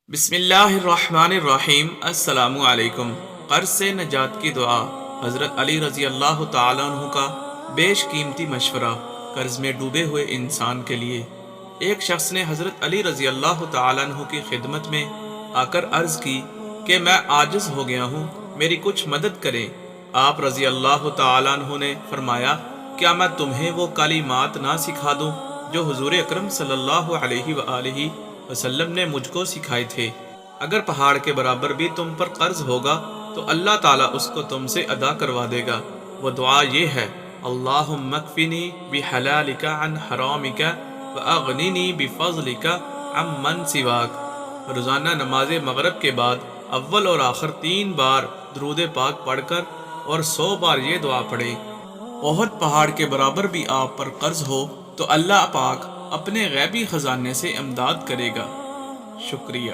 बिस्मिल्लाहिर्रहमानिर्रहीम। अस्सलामु अलैकुम। कर्ज से नजात की दुआ। हजरत अली रजी अल्लाह ताला अन्हु का बेश कीमती मशवरा कर्ज में डूबे हुए इंसान के लिए। एक शख्स ने हजरत अली रजी अल्लाह ताला अन्हु की खिदमत में आकर अर्ज की कि मैं आजिज हो गया हूँ, मेरी कुछ मदद करें। आप रजी अल्लाह ताला अन्हु ने फरमाया, क्या मैं तुम्हें वो कालिमात ना सिखा दूँ जो हुजूर अकरम सल्लल्लाहु अलैहि वसल्लम ने मुझको सिखाए थे। अगर पहाड़ के बराबर भी तुम पर कर्ज होगा तो अल्लाह ताला उसको तुमसे अदा करवा देगा। वो दुआ ये है, अल्लाहुम्मा कफिनी बिहलालिका अन हरामिका व अगनिनी बिफज़लिका अम्मन सिवाक। रोज़ाना नमाज मगरिब के बाद अव्वल और आखिर 3 बार दुरूद पाक पढ़कर और 100 बार ये दुआ पढ़े। ओहद पहाड़ के बराबर भी आप पर कर्ज हो तो अल्लाह पाक अपने गैबी खजाने से इमदाद करेगा। शुक्रिया।